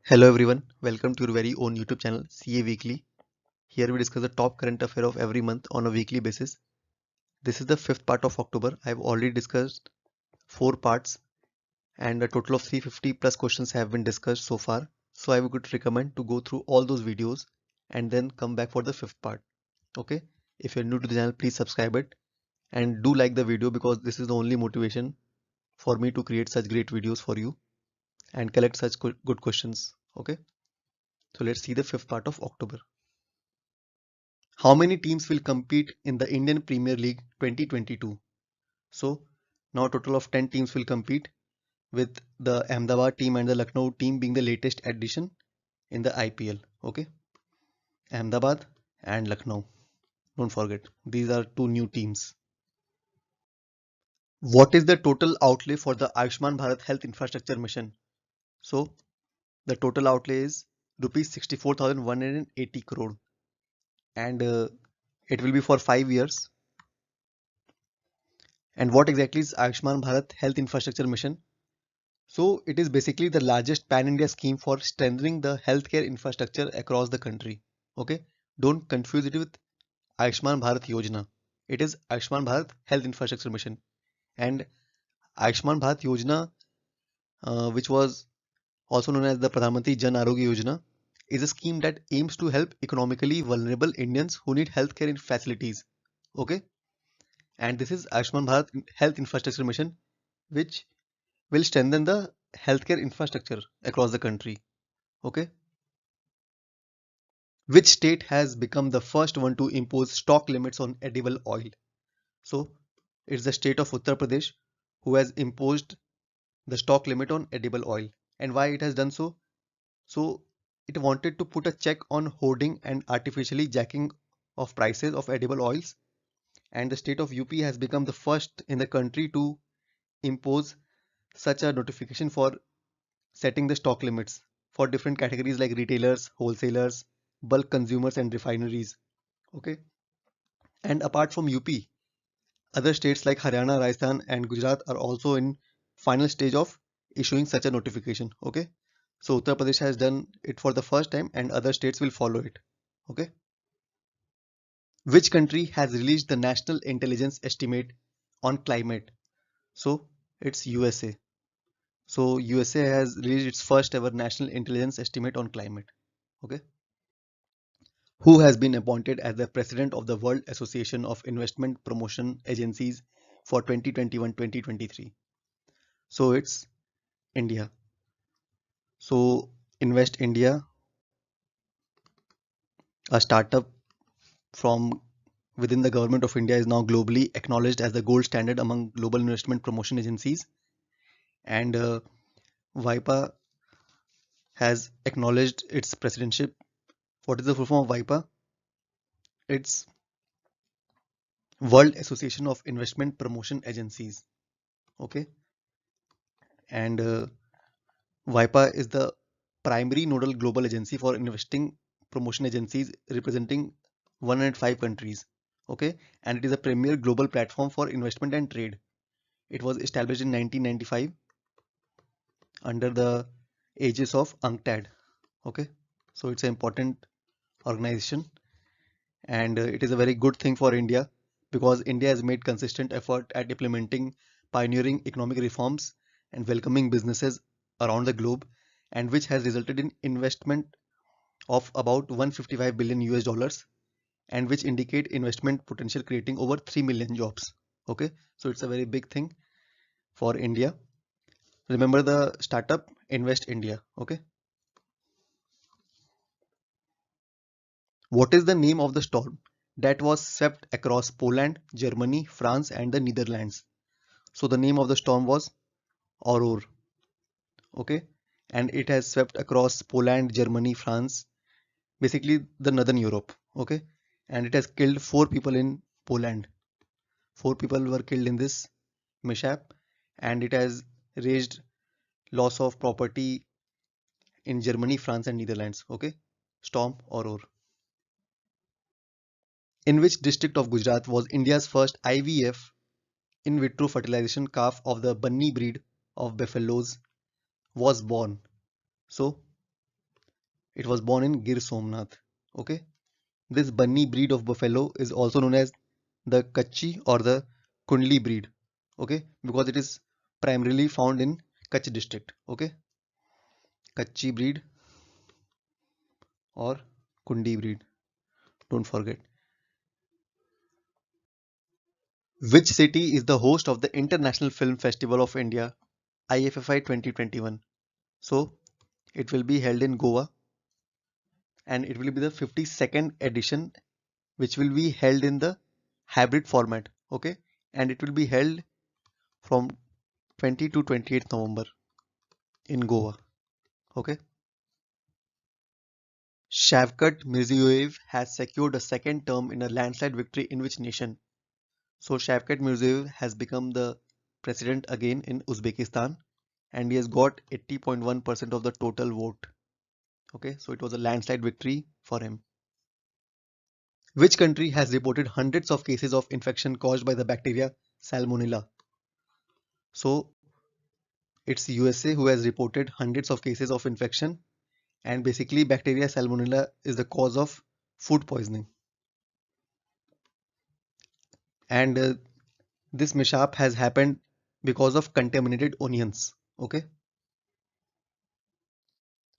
Hello everyone, welcome to your very own YouTube channel CA Weekly. Here we discuss the top current affair of every month on a weekly basis. This is the fifth part of October. I have already discussed four parts and a total of 350 plus questions have been discussed so far. So I would recommend to go through all those videos and then come back for the fifth part. Okay, if you're new to the channel, please subscribe it and do like the video because this is the only motivation for me to create such great videos for you and collect such good questions. Okay, so let's see the fifth part of October. How many teams will compete in the Indian Premier League 2022? So now a total of 10 teams will compete with the Ahmedabad team and the Lucknow team being the latest addition in the IPL. Okay, Ahmedabad and Lucknow. Don't forget, these are two new teams. What is the total outlay for the Ayushman Bharat Health Infrastructure Mission? So the total outlay is rupees 64,180 crore and it will be for 5 years. And what exactly is Ayushman Bharat Health Infrastructure Mission? So it is basically the largest pan-India scheme for strengthening the healthcare infrastructure across the country. Okay, don't confuse it with Ayushman Bharat Yojana. It is Ayushman Bharat Health Infrastructure Mission. And Ayushman Bharat Yojana, which was also known as the Pradhan Mantri Jan Arogya Yojana, is a scheme that aims to help economically vulnerable Indians who need healthcare facilities. Okay, and this is Ayushman Bharat Health Infrastructure Mission, which will strengthen the healthcare infrastructure across the country. Okay. Which state has become the first one to impose stock limits on edible oil? So it's the state of Uttar Pradesh who has imposed the stock limit on edible oil. And why it has done so? So it wanted to put a check on hoarding and artificially jacking of prices of edible oils. And the state of UP has become the first in the country to impose such a notification for setting the stock limits for different categories like retailers, wholesalers, bulk consumers, and refineries. Okay. And apart from UP, other states like Haryana, Rajasthan, and Gujarat are also in final stage of issuing such a notification. Okay. So Uttar Pradesh has done it for the first time and other states will follow it. Okay. Which country has released the National Intelligence Estimate on climate? So it's USA. So USA has released its first ever National Intelligence Estimate on climate. Okay. Who has been appointed as the president of the World Association of Investment Promotion Agencies for 2021-2023? So it's India. So Invest India, a startup from within the government of India, is now globally acknowledged as the gold standard among global investment promotion agencies. And WIPA has acknowledged its presidency. What is the full form of WIPA? It's World Association of Investment Promotion Agencies. Okay. And WIPA is the primary nodal global agency for investing promotion agencies representing 105 countries. Okay, and it is a premier global platform for investment and trade. It was established in 1995 under the aegis of UNCTAD. Okay, so it's an important organization and it is a very good thing for India because India has made consistent effort at implementing pioneering economic reforms and welcoming businesses around the globe and which has resulted in investment of about 155 billion US dollars and which indicate investment potential creating over 3 million jobs. Okay, so it's a very big thing for India. Remember the startup Invest India. Okay, what is the name of the storm that was swept across Poland, Germany, France, and the Netherlands? So the name of the storm was Aurore. Okay, and it has swept across Poland, Germany, France, basically the northern Europe. Okay, and it has killed four people in Poland. Four people were killed in this mishap, and it has raised loss of property in Germany, France, and Netherlands. Okay, storm Aurore. In which district of Gujarat was India's first IVF in vitro fertilization calf of the Bunny breed of buffaloes was born? So It was born in Gir Somnath. Okay. This bunny breed of buffalo is also known as the Kutchi or the Kundli breed. Okay, because it is primarily found in Kutch district. Okay, Kutchi breed or Kundi breed. Don't forget. Which city is the host of the International Film Festival of India, IFFI 2021? So it will be held in Goa, and it will be the 52nd edition, which will be held in the hybrid format. Okay, and it will be held from 20 to 28th November in Goa. Okay. Shavkat Mirziyoyev has secured a second term in a landslide victory in which nation? So Shavkat Mirziyoyev has become the president again in Uzbekistan, and he has got 80.1% of the total vote. Okay, so it was a landslide victory for him. Which country has reported hundreds of cases of infection caused by the bacteria Salmonella? So it's USA who has reported hundreds of cases of infection, and basically bacteria Salmonella is the cause of food poisoning. And this mishap has happened because of contaminated onions. Okay.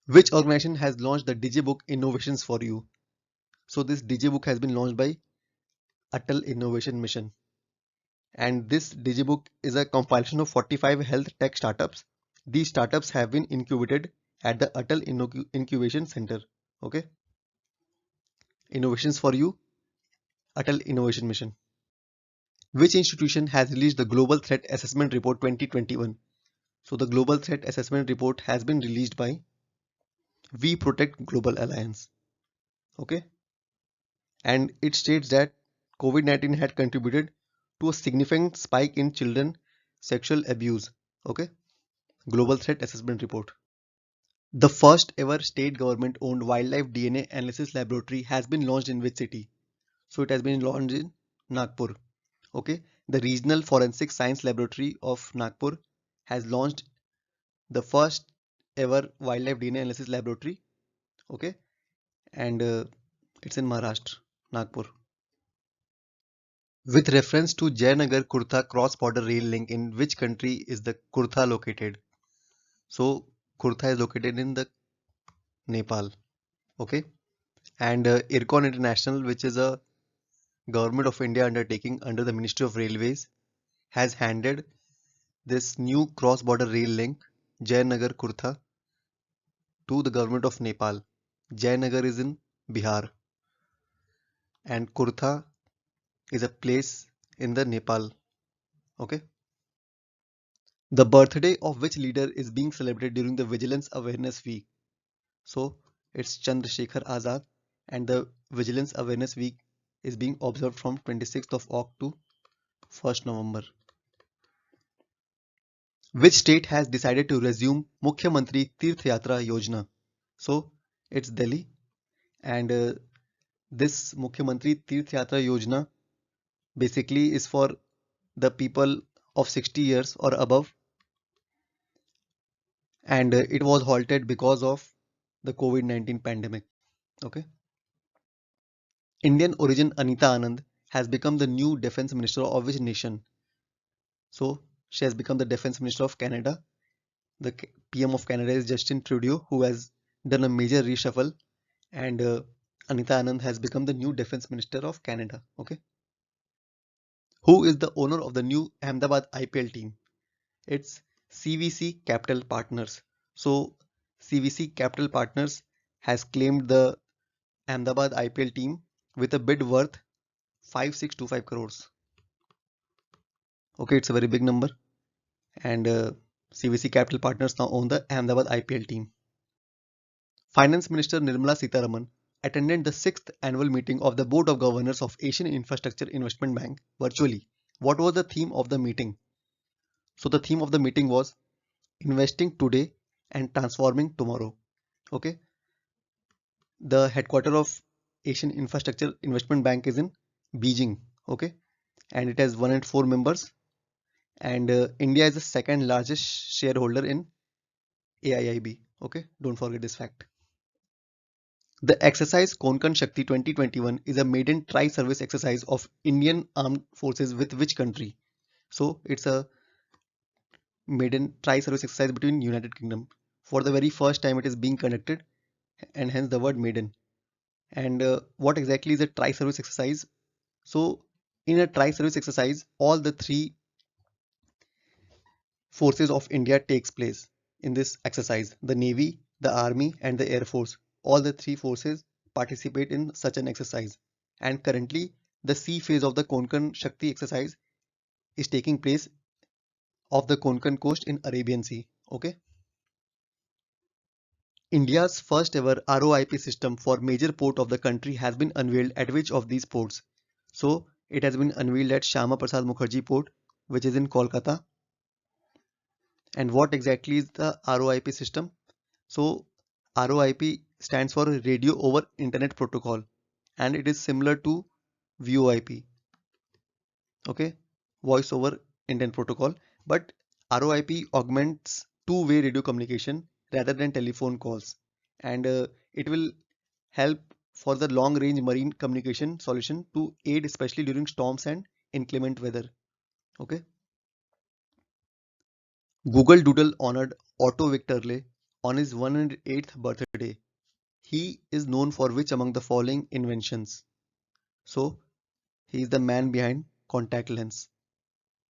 Which organization has launched the Digibook Innovations for You? So this Digibook has been launched by Atal Innovation Mission. And this Digibook is a compilation of 45 health tech startups. These startups have been incubated at the Atal Incubation Center. Okay. Innovations for You, Atal Innovation Mission. Which institution has released the Global Threat Assessment Report 2021? So the Global Threat Assessment Report has been released by We Protect Global Alliance. Okay. And it states that COVID-19 had contributed to a significant spike in children sexual abuse. Okay. Global Threat Assessment Report. The first ever state government owned wildlife DNA analysis laboratory has been launched in which city? So it has been launched in Nagpur. Okay. The Regional Forensic Science Laboratory of Nagpur has launched the first ever wildlife DNA analysis laboratory. Okay. And it's in Maharashtra, Nagpur. With reference to Jayanagar Kurtha cross-border rail link, in which country is the Kurtha located? So Kurtha is located in the Nepal. Okay. And IRCON International, which is a government of India undertaking under the Ministry of Railways, has handed this new cross-border rail link Jayanagar Kurtha to the government of Nepal. Jayanagar is in Bihar, and Kurtha is a place in the Nepal. Okay. The birthday of which leader is being celebrated during the Vigilance Awareness Week? So it's Chandrasekhar Azad, and the Vigilance Awareness Week is being observed from 26th of August to 1st November. Which state has decided to resume Mukhyamantri Tirth Yatra Yojana? So it's Delhi, and this Mukhyamantri Tirth Yatra Yojana basically is for the people of 60 years or above, and it was halted because of the COVID-19 pandemic. Okay. Indian origin Anita Anand has become the new defense minister of which nation? So she has become the defense minister of Canada. The PM of Canada is Justin Trudeau, who has done a major reshuffle, and Anita Anand has become the new defense minister of Canada. Okay. Who is the owner of the new Ahmedabad IPL team? It's CVC Capital Partners. So CVC Capital Partners has claimed the Ahmedabad IPL team with a bid worth 5625 crores. Okay, it's a very big number, and CVC Capital Partners now own the Ahmedabad IPL team. Finance Minister Nirmala Sitharaman attended the 6th annual meeting of the Board of Governors of Asian Infrastructure Investment Bank virtually. What was the theme of the meeting? So the theme of the meeting was investing today and transforming tomorrow. Okay. The headquarters of Asian Infrastructure Investment Bank is in Beijing. Okay. And it has 104 members. And India is the second largest shareholder in AIIB. Okay. Don't forget this fact. The exercise Konkan Shakti 2021 is a maiden tri-service exercise of Indian Armed Forces with which country? So it's a maiden tri-service exercise between United Kingdom. For the very first time it is being conducted, and hence the word maiden. And what exactly is a tri-service exercise? So in a tri-service exercise, all the three forces of India takes place in this exercise. The Navy, the Army and the Air Force. All the three forces participate in such an exercise. And currently the sea phase of the Konkan Shakti exercise is taking place off the Konkan coast in Arabian Sea. Okay. India's first ever ROIP system for major port of the country has been unveiled at which of these ports? So it has been unveiled at Shama Prasad Mukherjee Port, which is in Kolkata. And what exactly is the ROIP system? So ROIP stands for Radio over Internet Protocol, and it is similar to VoIP, okay, Voice over Internet Protocol. But ROIP augments two-way radio communication rather than telephone calls, and it will help for the long-range marine communication solution to aid especially during storms and inclement weather. Okay. Google Doodle honored Otto Victorle on his 108th birthday. He is known for which among the following inventions? So he is the man behind contact lens.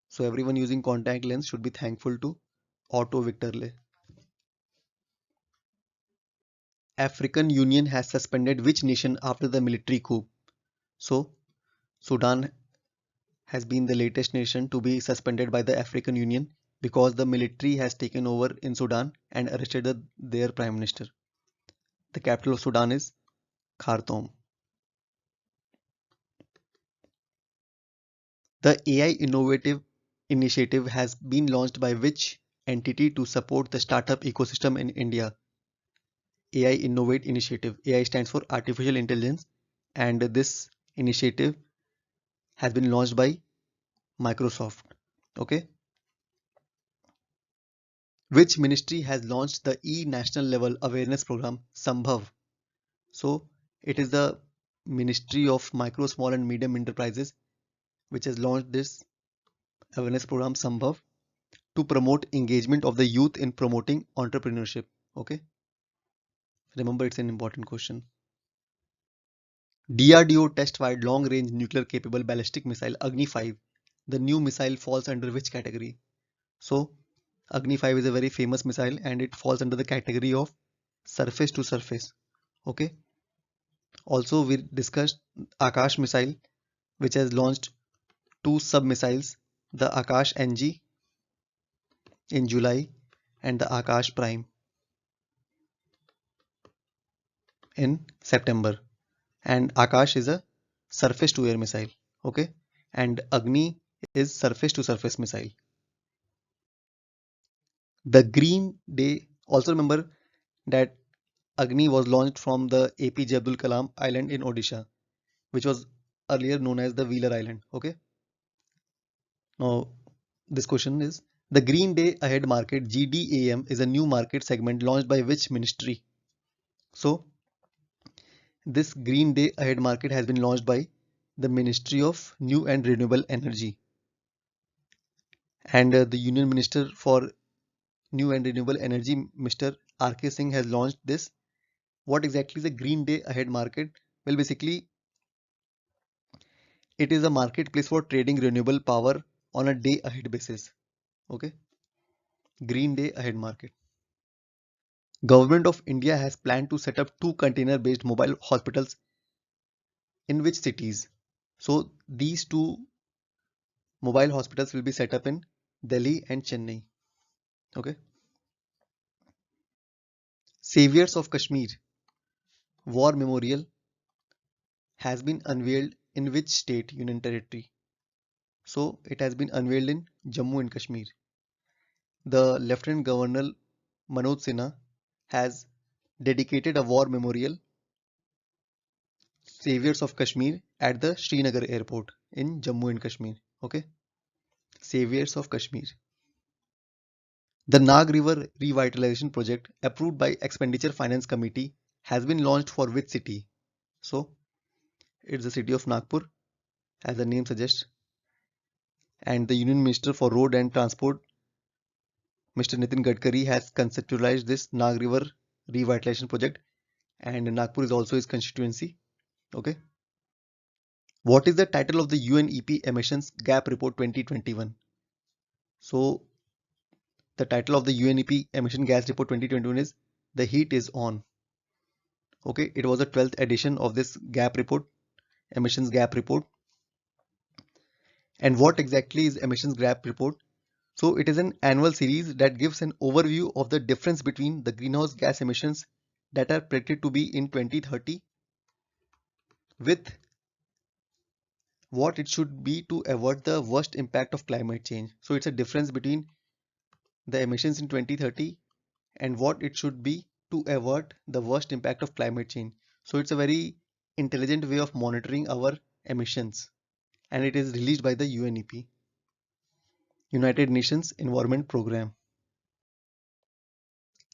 So everyone using contact lens should be thankful to Otto Victorle. African Union has suspended which nation after the military coup? So Sudan has been the latest nation to be suspended by the African Union because the military has taken over in Sudan and arrested their prime minister. The capital of Sudan is Khartoum. The AI Innovative Initiative has been launched by which entity to support the startup ecosystem in India? AI Innovate Initiative. AI stands for Artificial Intelligence, and this initiative has been launched by Microsoft. Okay. Which ministry has launched the e-national level awareness program Sambhav? So it is the Ministry of Micro, Small and Medium Enterprises which has launched this awareness program Sambhav to promote engagement of the youth in promoting entrepreneurship. Okay. Remember, it's an important question. DRDO test-fired long-range nuclear-capable ballistic missile Agni 5. The new missile falls under which category? So, Agni 5 is a very famous missile and it falls under the category of surface to surface. Okay. Also, we discussed Akash missile, which has launched two sub-missiles, the Akash NG in July and the Akash Prime in September. And Akash is a surface to air missile. Okay. And Agni is surface to surface missile. The Green Day, also remember that Agni was launched from the APJ Abdul Kalam Island in Odisha, which was earlier known as the Wheeler Island. Okay. Now, this question is the Green Day Ahead Market GDAM is a new market segment launched by which ministry? So, this Green Day Ahead Market has been launched by the Ministry of New and Renewable Energy. And the Union Minister for New and Renewable Energy, Mr. R.K. Singh, has launched this. What exactly is a Green Day Ahead Market? Well, basically, it is a marketplace for trading renewable power on a day ahead basis. Okay. Green Day Ahead Market. Government of India has planned to set up two container-based mobile hospitals in which cities? So these two mobile hospitals will be set up in Delhi and Chennai. Okay. Saviors of Kashmir War Memorial has been unveiled in which state union territory? So it has been unveiled in Jammu and Kashmir. The Lieutenant Governor Manoj Sinha has dedicated a war memorial Saviors of Kashmir at the Srinagar airport in Jammu and Kashmir. Okay. Saviors of Kashmir. The Nag River Revitalization Project approved by Expenditure Finance Committee has been launched for which city? So it's the city of Nagpur, as the name suggests. And the Union Minister for Road and Transport, Mr. Nitin Gadkari, has conceptualized this Nag River revitalization project, and Nagpur is also his constituency. Okay. What is the title of the UNEP Emissions Gap Report 2021? So the title of the UNEP Emission Gas Report 2021 is The Heat is On. Okay, it was the 12th edition of this gap report, emissions gap report. And what exactly is emissions gap report? So it is an annual series that gives an overview of the difference between the greenhouse gas emissions that are predicted to be in 2030 with what it should be to avoid the worst impact of climate change. So it's a difference between the emissions in 2030 and what it should be to avoid the worst impact of climate change. So it's a very intelligent way of monitoring our emissions, and it is released by the UNEP, United Nations Environment Programme.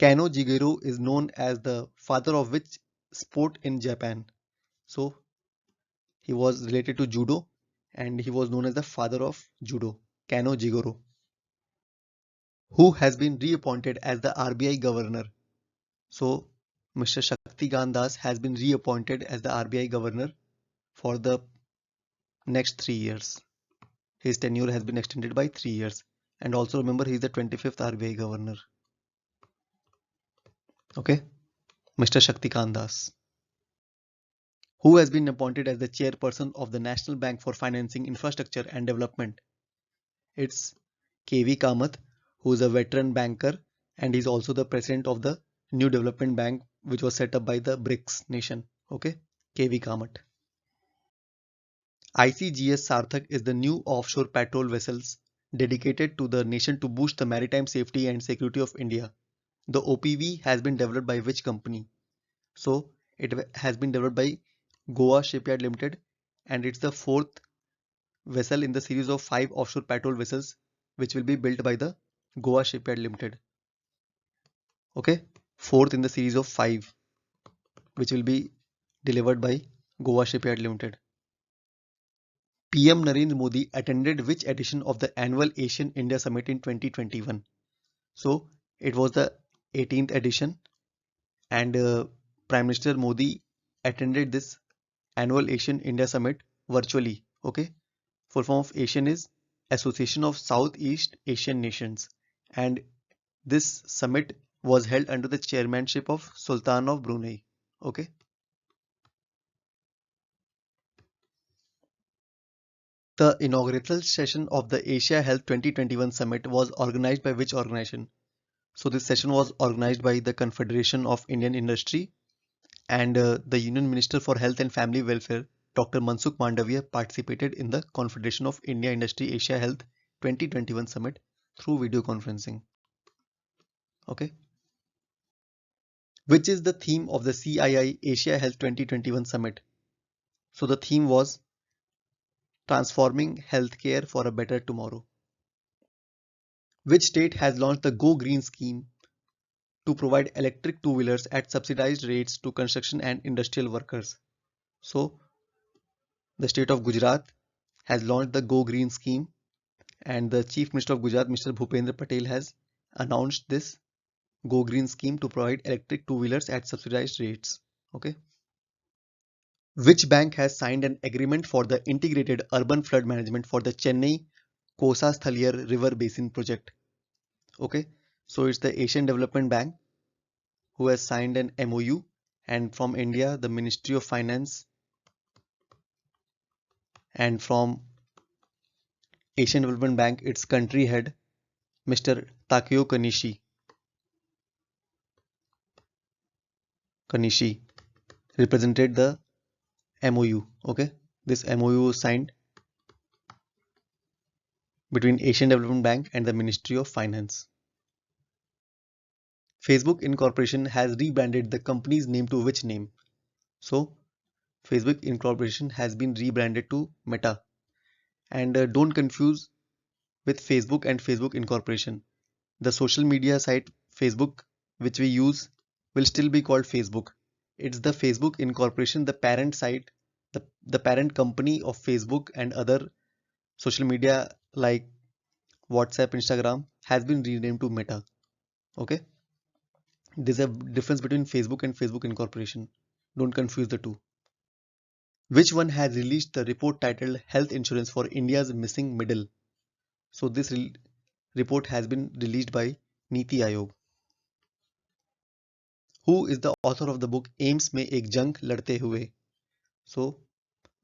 Kano Jigoro is known as the father of which sport in Japan? So he was related to judo and he was known as the father of judo, Kano Jigoro. Who has been reappointed as the RBI governor? So Mr. Shaktikant Das has been reappointed as the RBI governor for the next 3 years. His tenure has been extended by 3 years. And also remember, he is the 25th RBI governor. Okay, Mr. Shaktikant Das. Who has been appointed as the chairperson of the National Bank for Financing Infrastructure and Development? It's KV Kamath, who is a veteran banker and he's also the president of the New Development Bank, which was set up by the BRICS nation. Okay, KV Kamath. ICGS Sarthak is the new offshore patrol vessels dedicated to the nation to boost the maritime safety and security of India. The OPV has been developed by which company? So it has been developed by Goa Shipyard Limited, and it's the fourth vessel in the series of 5 offshore patrol vessels which will be built by the Goa Shipyard Limited. Okay, fourth in the series of 5 which will be delivered by Goa Shipyard Limited. PM Narendra Modi attended which edition of the annual Asian India Summit in 2021? So it was the 18th edition, and Prime Minister Modi attended this annual Asian India Summit virtually. Okay, full form of Asian is Association of Southeast Asian Nations, and this summit was held under the chairmanship of Sultan of Brunei. Okay. The inaugural session of the Asia Health 2021 Summit was organized by which organization? So this session was organized by the Confederation of Indian Industry, and the Union Minister for Health and Family Welfare, Dr. Mansukh Mandavia, participated in the Confederation of India Industry Asia Health 2021 Summit through video conferencing. Okay. Which is the theme of the CII Asia Health 2021 Summit? So the theme was Transforming Healthcare for a Better Tomorrow. Which state has launched the Go Green scheme to provide electric two-wheelers at subsidized rates to construction and industrial workers? So the state of Gujarat has launched the Go Green scheme, and the Chief Minister of Gujarat, Mr. Bhupendra Patel, has announced this Go Green scheme to provide electric two-wheelers at subsidized rates. Okay. Which bank has signed an agreement for the integrated urban flood management for the Chennai Kosa Sthaliyar River Basin project? Okay, so it's the Asian Development Bank who has signed an MOU, and from India, the Ministry of Finance, and from Asian Development Bank, its country head, Mr. Takeo Kanishi represented the MOU. Okay, this MOU was signed between Asian Development Bank and the Ministry of Finance. Facebook Incorporation has rebranded the company's name to which name? So Facebook Incorporation has been rebranded to Meta. And don't confuse with Facebook and Facebook Incorporation. The social media site Facebook which we use will still be called Facebook, It's the Facebook Incorporation, the parent site, the parent company of Facebook and other social media like WhatsApp, Instagram has been renamed to Meta. Okay, there's a difference between Facebook and Facebook Incorporation. Don't confuse the two. Which one has released the report titled Health Insurance for India's Missing Middle? So this report has been released by Niti Aayog. Who is the author of the book AIIMS में एक जंग लड़ते हुए? So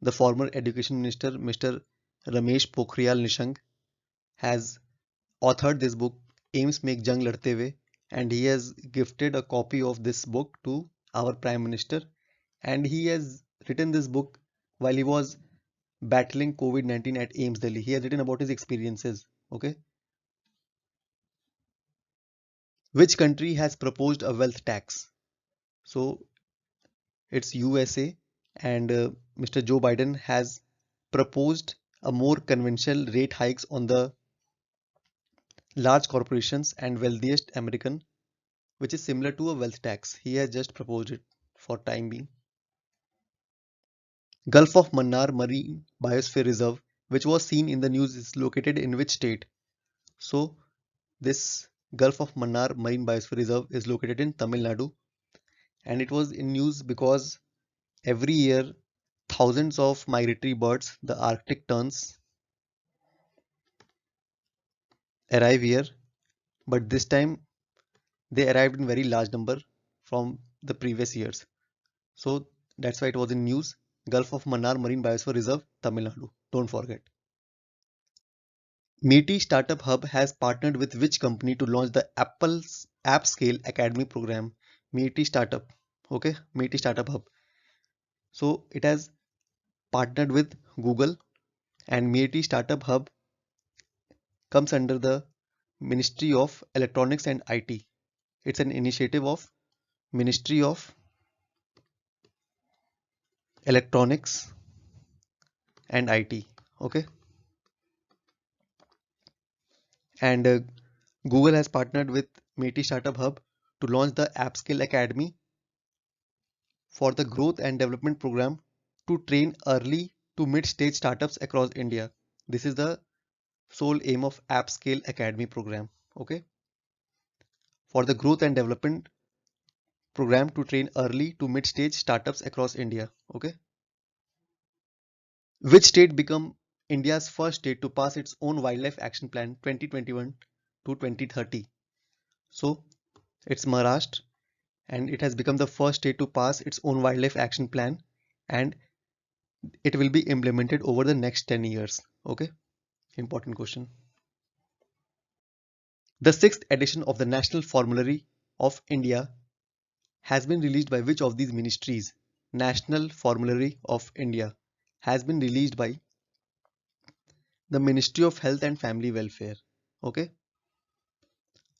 the former education minister Mr. Ramesh Pokhriyal Nishank has authored this book AIIMS में एक जंग लड़ते हुए, and he has gifted a copy of this book to our prime minister, and he has written this book while he was battling COVID-19 at AIIMS Delhi. He has written about his experiences. Okay. Which country has proposed a wealth tax? So it's USA, and Mr. Joe Biden has proposed a more conventional rate hikes on the large corporations and wealthiest American, which is similar to a wealth tax. He has just proposed it for time being. Gulf of Mannar Marine Biosphere Reserve, which was seen in the news, is located in which state? So this Gulf of Mannar Marine Biosphere Reserve is located in Tamil Nadu, and it was in news because every year thousands of migratory birds, the Arctic terns, arrive here, but this time they arrived in very large number from the previous years. So that's why it was in news. Gulf of Mannar Marine Biosphere Reserve, Tamil Nadu. Don't forget. Meaty Startup Hub has partnered with which company to launch the Apple's App Scale Academy program? Meaty Startup. Okay, Meaty Startup Hub. So it has partnered with Google, and Meaty Startup Hub comes under the Ministry of Electronics and IT. It's an initiative of Ministry of Electronics and IT. Okay, and Google has partnered with Meaty Startup Hub to launch the AppSkill Academy for the Growth and Development Program to train early to mid-stage startups across India. This is the sole aim of AppScale Academy program. Okay, for the Growth and Development Program to train early to mid-stage startups across India. Okay, which state become India's first state to pass its own wildlife action plan 2021 to 2030? So it's Maharashtra, and it has become the first state to pass its own wildlife action plan, and it will be implemented over the next 10 years. Okay, important question. The sixth edition of the National Formulary of India has been released by which of these ministries? National Formulary of India has been released by the Ministry of Health and Family Welfare. Okay,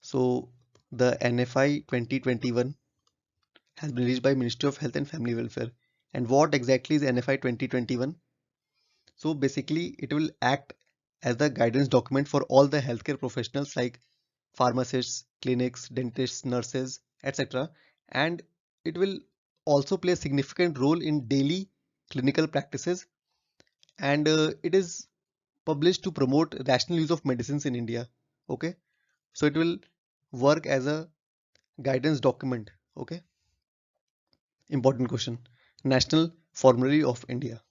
so the NFI 2021 has been released by Ministry of Health and Family Welfare. And what exactly is NFI 2021? So basically it will act as the guidance document for all the healthcare professionals like pharmacists, clinics, dentists, nurses, etc. And it will also play a significant role in daily clinical practices, and it is published to promote rational use of medicines in India. Okay, so it will work as a guidance document. Okay, important question. National Formulary of India.